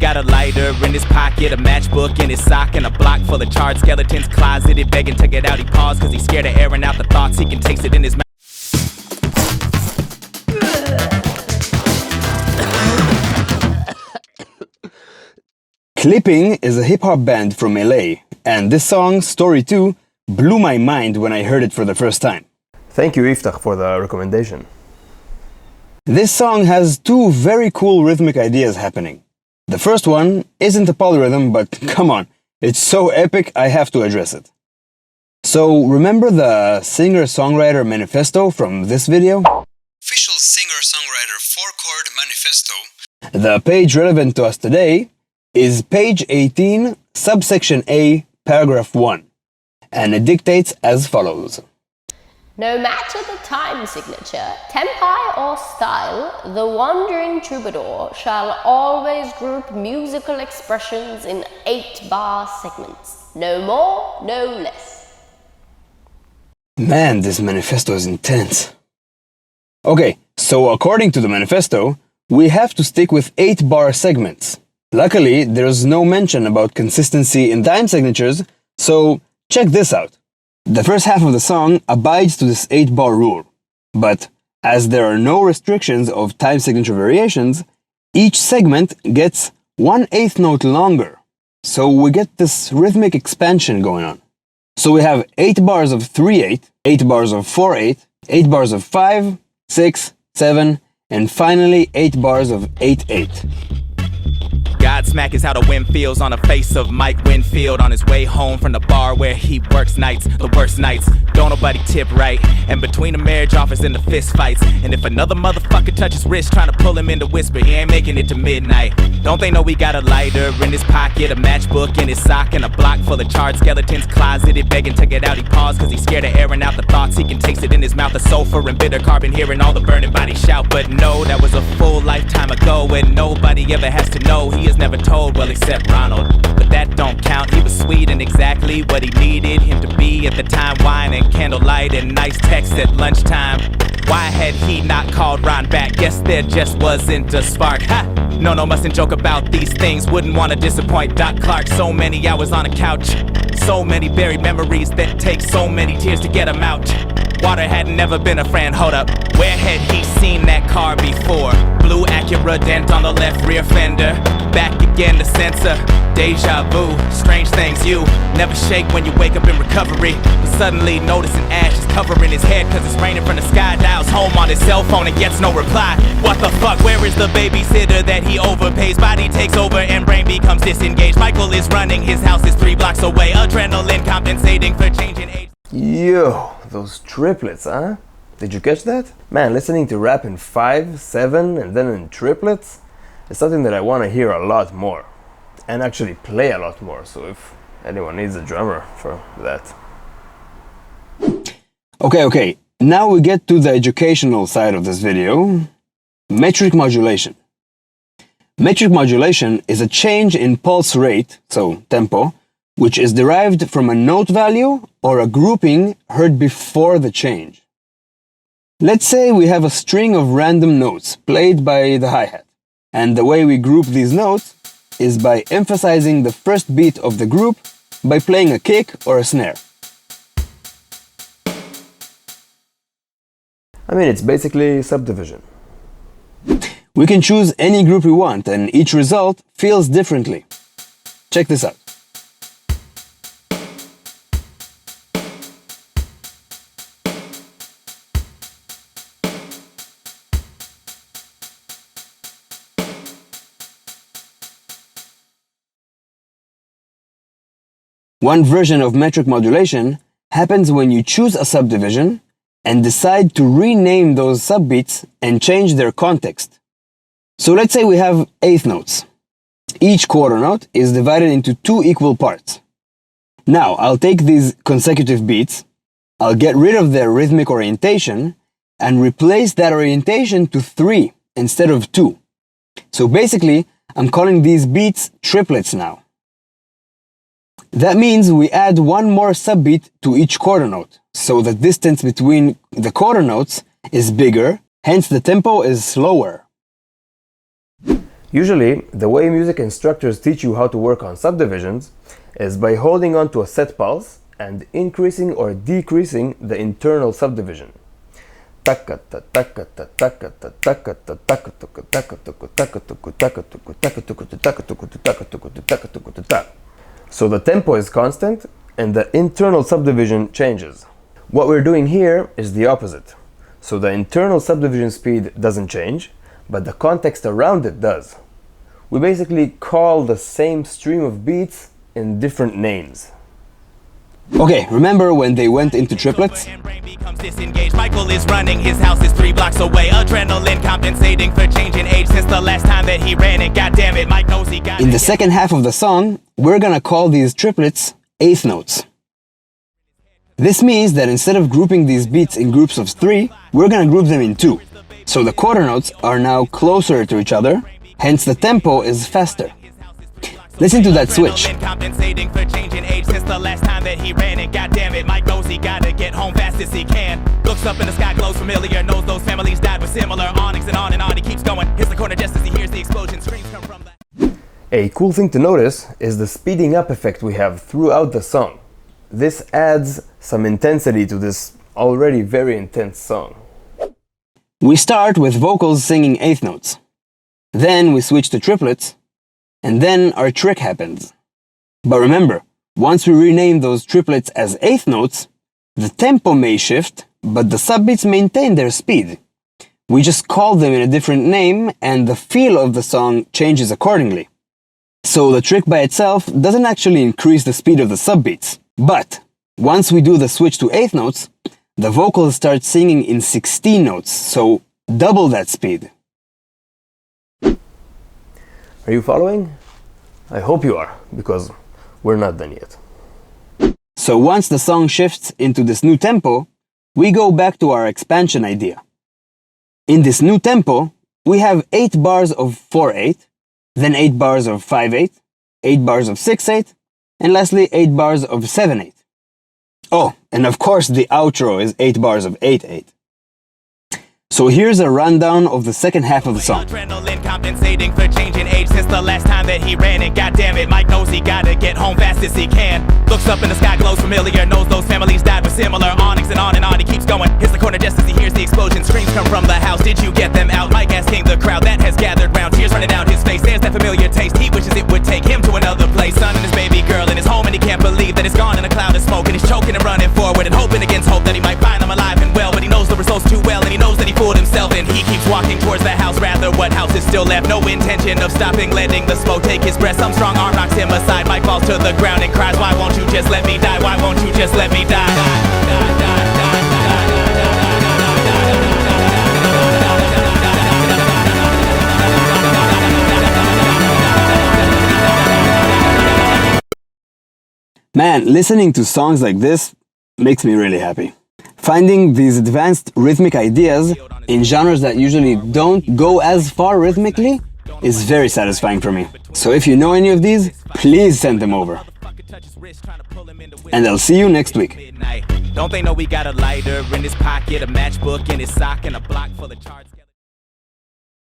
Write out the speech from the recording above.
got a lighter in his pocket, a matchbook in his sock, and a block full of charred skeletons closeted, begging to get out. He paused cause he's scared of airing out the thoughts. He can taste it in his mouth. Clipping is a hip-hop band from LA, and this song, Story 2, blew my mind when I heard it for the first time. Thank you, Iftach, for the recommendation. This song has two very cool rhythmic ideas happening. The first one isn't a polyrhythm, but come on, it's so epic I have to address it. So, remember the singer-songwriter manifesto from this video? Official singer-songwriter 4-chord manifesto. The page relevant to us today is page 18, subsection A, paragraph 1, and it dictates as follows. No matter the time signature, tempi or style, the wandering troubadour shall always group musical expressions in 8-bar segments. No more, no less. Man, this manifesto is intense. Okay, so according to the manifesto, we have to stick with 8-bar segments. Luckily, there's no mention about consistency in time signatures, so check this out. The first half of the song abides to this 8-bar rule, but as there are no restrictions of time signature variations, each segment gets 1/8 note longer, so we get this rhythmic expansion going on. So we have 8 bars of 3/8, 8 bars of 4/8, 8 bars of 5, 6, 7, and finally 8 bars of 8/8. Godsmack is how the wind feels on the face of Mike Winfield on his way home from the bar where he works nights, the worst nights. Don't nobody tip right. And between the marriage office and the fist fights, and if another motherfucker touches wrist trying to pull him into whisper, he ain't making it to midnight. Don't they know we got a lighter in his pocket, a matchbook in his sock, and a block full of charred skeletons closeted, begging to get out. He paused cause he's scared of airing out the thoughts. He can taste it in his mouth, the sulfur and bitter carbon, hearing all the burning bodies shout. But no, that was a full lifetime ago, and nobody ever has to know. He is never told, well, except Ronald. But that don't count. He was sweet and exactly what he needed him to be at the time. Wine and candlelight and nice texts at lunchtime. Why had he not called Ron back? Guess there just wasn't a spark. Ha! No, mustn't joke about these things. Wouldn't want to disappoint Doc Clark. So many hours on a couch. So many buried memories that take so many tears to get them out. Water had never been a friend, hold up. Where had he seen that car before? Blue Acura dent on the left rear fender. Back again to sensor. Deja vu, strange things you never shake when you wake up in recovery. But suddenly noticing ash is covering his head cause it's raining from the sky. Dials home on his cell phone and gets no reply. What the fuck, where is the babysitter that he overpays? Body takes over and brain becomes disengaged. Michael is running, his house is 3 blocks away. Adrenaline compensating for changing age. Yo, those triplets, huh? Did you catch that? Man, listening to rap in 5, 7, and then in triplets is something that I want to hear a lot more. And actually play a lot more, so if anyone needs a drummer for that. Okay, now we get to the educational side of this video. Metric modulation. Metric modulation is a change in pulse rate, so tempo, which is derived from a note value or a grouping heard before the change. Let's say we have a string of random notes played by the hi-hat, and the way we group these notes is by emphasizing the first beat of the group by playing a kick or a snare. I mean, it's basically subdivision. We can choose any group we want, and each result feels differently. Check this out. One version of metric modulation happens when you choose a subdivision and decide to rename those subbeats and change their context. So let's say we have eighth notes. Each quarter note is divided into 2 equal parts. Now I'll take these consecutive beats, I'll get rid of their rhythmic orientation and replace that orientation to 3 instead of 2. So basically, I'm calling these beats triplets now. That means we add one more subbeat to each quarter note, so the distance between the quarter notes is bigger, hence the tempo is slower. Usually, the way music instructors teach you how to work on subdivisions is by holding on to a set pulse and increasing or decreasing the internal subdivision. So the tempo is constant and the internal subdivision changes. What we're doing here is the opposite. So the internal subdivision speed doesn't change, but the context around it does. We basically call the same stream of beats in different names. Okay, remember when they went into triplets? Michael is running, his house is 3 blocks away. Adrenaline compensating for changing age since the last time that he ran it. God damn it, Mike knows he got it. In the second half of the song, we're gonna call these triplets eighth notes. This means that instead of grouping these beats in groups of 3, we're gonna group them in 2. So the quarter notes are now closer to each other, hence the tempo is faster. Listen to that switch. Compensating for changing age since the last time that he ran it. God damn it, Mike knows he gotta get home fast as he can. Looks up in the sky, glows familiar, knows those families died with similar awnings and on he keeps going. Hits the corner just as he hears the explosion, screams come from the... A cool thing to notice is the speeding up effect we have throughout the song. This adds some intensity to this already very intense song. We start with vocals singing eighth notes. Then we switch to triplets, and then our trick happens. But remember, once we rename those triplets as eighth notes, the tempo may shift, but the subbeats maintain their speed. We just call them in a different name, and the feel of the song changes accordingly. So the trick by itself doesn't actually increase the speed of the subbeats. But once we do the switch to eighth notes, the vocals start singing in 16 notes, so double that speed. Are you following? I hope you are, because we're not done yet. So once the song shifts into this new tempo, we go back to our expansion idea. In this new tempo, we have 8 bars of 4/8, then 8 bars of 5/8, 8 bars of 6/8, and lastly 8 bars of 7/8. Oh, and of course the outro is 8 bars of 8/8. So here's a rundown of the second half of the song. Adrenaline compensating for changing age since the last time that he ran it. God damn it, Mike knows he gotta get home fast as he can. Looks up in the sky, glows familiar, knows those families died with similar awnings and on he keeps going. Hits the corner just as he hears the explosion, screams come from the house. Did you get them out? Mike asking the crowd that has gathered round, tears running down his face. There's that familiar taste, he wishes it would take him to another place. Son and his baby girl in his home, and he can't believe that it's gone in a cloud of smoke. And he's choking and running forward and hoping against hope that he might find them alive and well. But he knows the results too well, and he knows that he fooled himself, and he keeps walking towards the house. Rather, what house is still left? No intention of stopping, letting the smoke take his breath. Some strong arm knocks him aside. Mike falls to the ground and cries, why won't you just let me die? Why won't you just let me die? Man, listening to songs like this makes me really happy. Finding these advanced rhythmic ideas in genres that usually don't go as far rhythmically is very satisfying for me. So if you know any of these, please send them over. And I'll see you next week. Don't they know we got a lighter in his pocket, a matchbook in his sock, and a block full of charts?